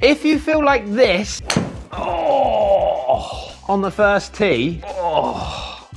If you feel like this on the first tee,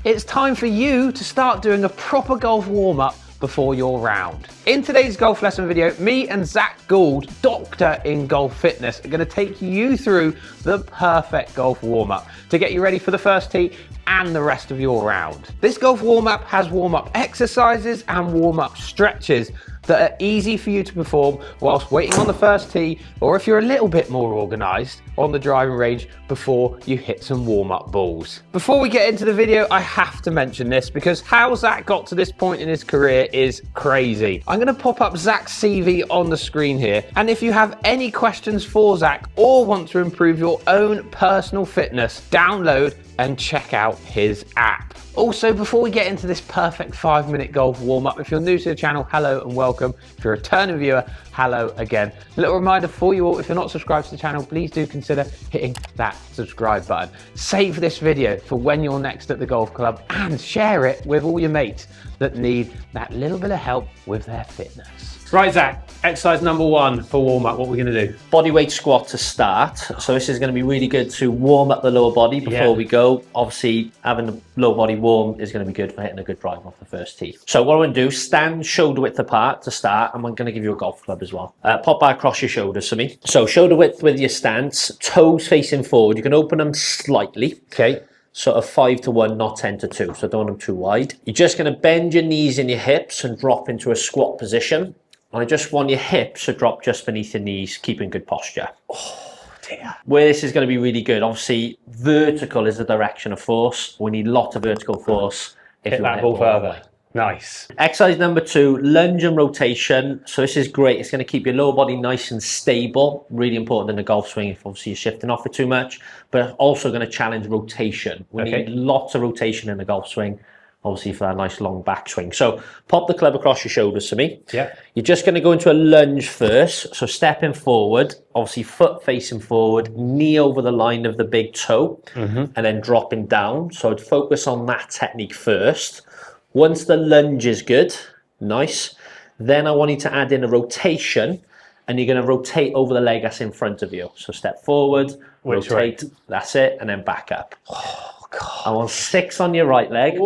it's time for you to start doing a proper golf warm-up before your round. In today's golf lesson video, me and Zach Gould, doctor in golf fitness, are gonna take you through the perfect golf warm-up to get you ready for the first tee and the rest of your round. This golf warm-up has warm-up exercises and warm-up stretches that are easy for you to perform whilst waiting on the first tee, or if you're a little bit more organised, on the driving range before you hit some warm-up balls. Before we get into the video, I have to mention this because how Zach got to this point in his career is crazy. I'm going to pop up Zach's CV on the screen here, and if you have any questions for Zach or want to improve your own personal fitness, download and check out his app. Also, before we get into this perfect 5-minute golf warm-up, if you're new to the channel, hello and welcome. If you're a returning viewer, hello again. A little reminder for you all, if you're not subscribed to the channel, please do consider hitting that subscribe button. Save this video for when you're next at the golf club and share it with all your mates that need that little bit of help with their fitness. Right, Zach, exercise number 1 for warm-up, what we're gonna do? Bodyweight squat to start. So this is gonna be really good to warm up the lower body before we go. Obviously, having the lower body warm is gonna be good for hitting a good drive off the first tee. So what I'm gonna do, stand shoulder width apart to start, and I'm gonna give you a golf club as well. Pop that across your shoulders for me. So shoulder width with your stance, toes facing forward. You can open them slightly. Okay. Sort of 5 to 1, not 10 to 2, so don't want them too wide. You're just gonna bend your knees in your hips and drop into a squat position. I just want your hips to drop just beneath your knees, keeping good posture. Oh dear. Where this is going to be really good, obviously vertical is the direction of force. We need lots of vertical force. Hit that ball further. Nice. Exercise number 2, lunge and rotation. So this is great. It's going to keep your lower body nice and stable. Really important in the golf swing if obviously you're shifting off it too much, but also going to challenge rotation. We need lots of rotation in the golf swing, obviously for that nice long backswing. So pop the club across your shoulders to me. Yeah. You're just going to go into a lunge first. So stepping forward, obviously foot facing forward, knee over the line of the big toe, and then dropping down. So I'd focus on that technique first. Once the lunge is good, nice, then I want you to add in a rotation, and you're going to rotate over the leg that's in front of you. So step forward, rotate, that's it, and then back up. I want 6 on your right leg.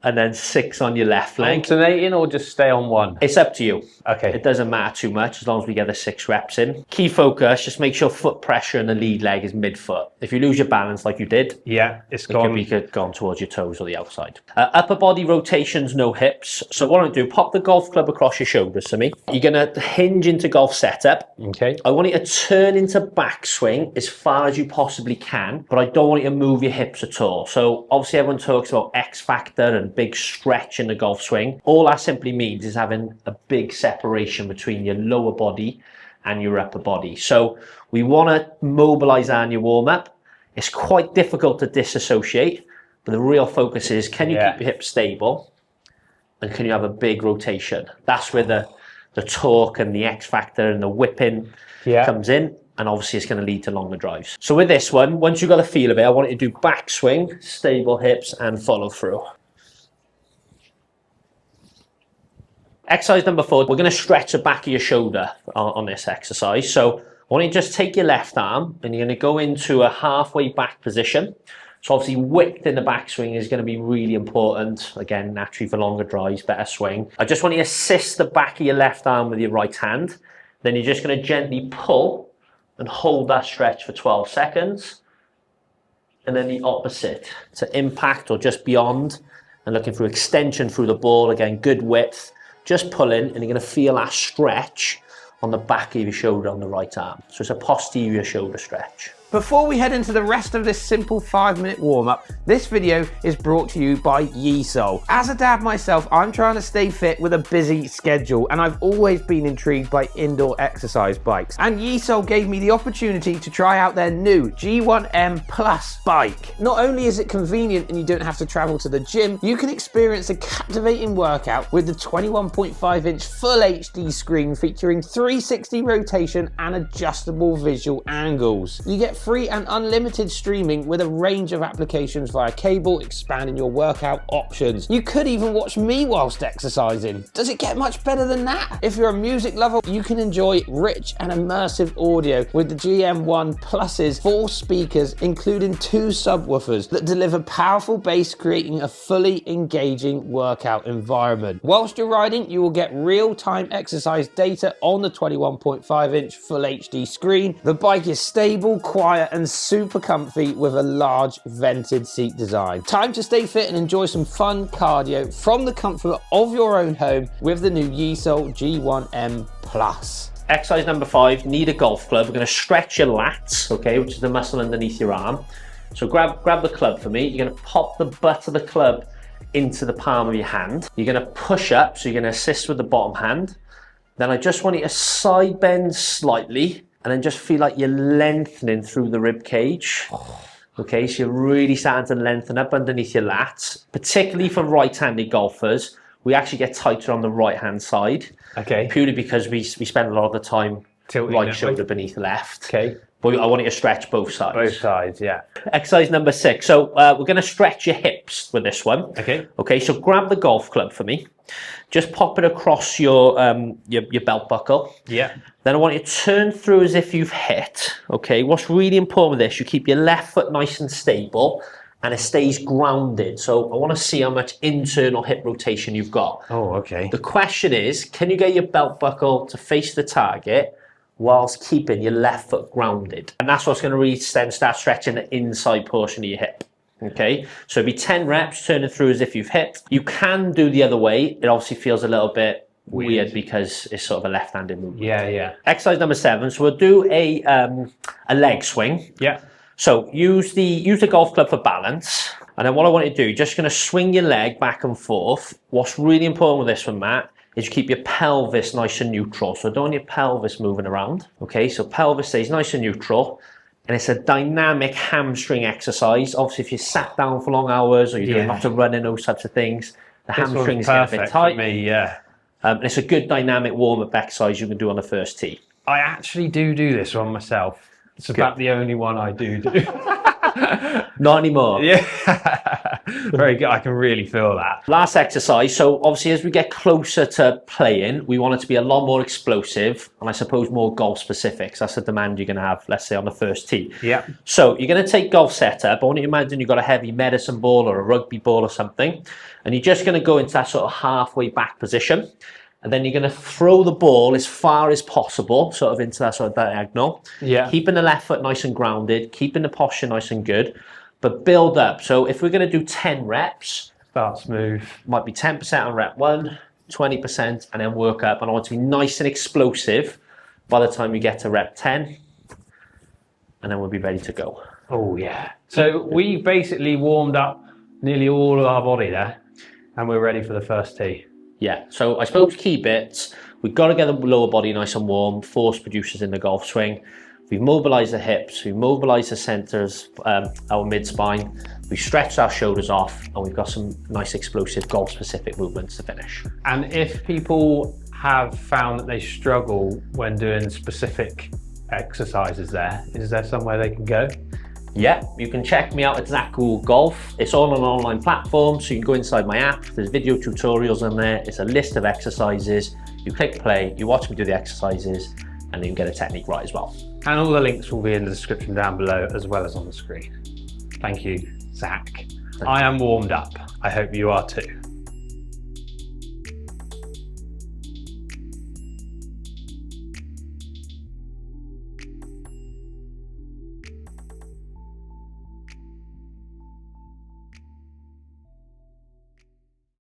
And then 6 on your left leg. Alternating or just stay on one? It's up to you. Okay. It doesn't matter too much as long as we get the 6 reps in. Key focus, just make sure foot pressure in the lead leg is mid-foot. If you lose your balance like you did, it's gone. It could be gone towards your toes or the outside. Upper body rotations, no hips. So what I'm going to do, pop the golf club across your shoulders to me. You're going to hinge into golf setup. Okay. I want you to turn into backswing as far as you possibly can, but I don't want you to move your hips at all. So obviously everyone talks about X factor and big stretch in the golf swing. All that simply means is having a big separation between your lower body and your upper body. So we want to mobilize that in your warm-up. It's quite difficult to disassociate, but the real focus is, can you keep your hips stable and can you have a big rotation? That's where the torque and the X factor and the whipping comes in, and obviously it's going to lead to longer drives. So with this one, once you've got a feel of it, I want you to do backswing, stable hips, and follow through. Exercise number 4, we're going to stretch the back of your shoulder on this exercise. So I want you to just take your left arm and you're going to go into a halfway back position. So obviously width in the backswing is going to be really important. Again, naturally for longer drives, better swing. I just want you to assist the back of your left arm with your right hand. Then you're just going to gently pull and hold that stretch for 12 seconds. And then the opposite to impact or just beyond, and looking for extension through the ball. Again, good width. Just pulling, and you're going to feel that stretch on the back of your shoulder on the right arm. So it's a posterior shoulder stretch. Before we head into the rest of this simple 5-minute warm-up, this video is brought to you by Yeesole. As a dad myself, I'm trying to stay fit with a busy schedule, and I've always been intrigued by indoor exercise bikes. And Yeesole gave me the opportunity to try out their new G1M Plus bike. Not only is it convenient and you don't have to travel to the gym, you can experience a captivating workout with the 21.5-inch full HD screen featuring 360 rotation and adjustable visual angles. You get free and unlimited streaming with a range of applications via cable, expanding your workout options. You could even watch me whilst exercising. Does it get much better than that? If you're a music lover, you can enjoy rich and immersive audio with the GM1 Plus's 4 speakers, including 2 subwoofers that deliver powerful bass, creating a fully engaging workout environment. Whilst you're riding, you will get real-time exercise data on the 21.5-inch Full HD screen. The bike is stable, quiet, and super comfy with a large vented seat design. Time to stay fit and enjoy some fun cardio from the comfort of your own home with the new Yeesol G1M Plus. Exercise number 5, need a golf club. We're going to stretch your lats, okay, which is the muscle underneath your arm. So grab the club for me. You're going to pop the butt of the club into the palm of your hand. You're going to push up, so you're going to assist with the bottom hand. Then I just want you to side bend slightly and then just feel like you're lengthening through the rib cage. Okay, so you're really starting to lengthen up underneath your lats, particularly for right-handed golfers. We actually get tighter on the right-hand side. Okay. Purely because we spend a lot of the time tilting right shoulder beneath left. Okay. But I want you to stretch both sides. Both sides, yeah. Exercise number 6. So we're going to stretch your hips with this one. Okay. Okay, so grab the golf club for me. Just pop it across your belt buckle. Yeah. Then I want you to turn through as if you've hit. Okay, what's really important with this, you keep your left foot nice and stable and it stays grounded. So I want to see how much internal hip rotation you've got. Oh, okay. The question is, can you get your belt buckle to face the target whilst keeping your left foot grounded? And that's what's going to really then start stretching the inside portion of your hip. Okay, so it'll be 10 reps, turning through as if you've hit. You can do the other way. It obviously feels a little bit weird because it's sort of a left-handed movement. Yeah, yeah. Exercise number 7. So we'll do a leg swing. Yeah. So use the golf club for balance. And then what I want you to do, you're just going to swing your leg back and forth. What's really important with this one, Matt, is you keep your pelvis nice and neutral. So don't want your pelvis moving around. Okay, so pelvis stays nice and neutral. And it's a dynamic hamstring exercise. Obviously, if you're sat down for long hours or you're doing lots of running, those types of things, the hamstrings get a bit tight. For me, yeah. And it's a good dynamic warm-up exercise you can do on the first tee. I actually do this one myself. It's about the only one I do. Not anymore. Yeah. Very good. I can really feel that. Last exercise. So obviously as we get closer to playing, we want it to be a lot more explosive and I suppose more golf specific. So that's the demand you're going to have, let's say on the first tee. Yeah. So you're going to take golf setup. I want you to imagine you've got a heavy medicine ball or a rugby ball or something. And you're just going to go into that sort of halfway back position. And then you're going to throw the ball as far as possible, sort of into that sort of diagonal. Yeah. Keeping the left foot nice and grounded, keeping the posture nice and good, but build up. So if we're going to do 10 reps, start smooth. Might be 10% on rep 1, 20%, and then work up. And I want to be nice and explosive by the time you get to rep 10, and then we'll be ready to go. Oh, yeah. So we basically warmed up nearly all of our body there, and we're ready for the first tee. Yeah, so I suppose key bits, we've got to get the lower body nice and warm, force producers in the golf swing. We've mobilised the hips, we've mobilised the centres, our mid-spine, we've stretched our shoulders off, and we've got some nice explosive golf-specific movements to finish. And if people have found that they struggle when doing specific exercises there, is there somewhere they can go? Yeah, you can check me out at Zach Gould Golf. It's all on an online platform, so you can go inside my app. There's video tutorials on there. It's a list of exercises. You click play, you watch me do the exercises, and then you get a technique right as well. And all the links will be in the description down below, as well as on the screen. Thank you, Zach. I am warmed up. I hope you are too.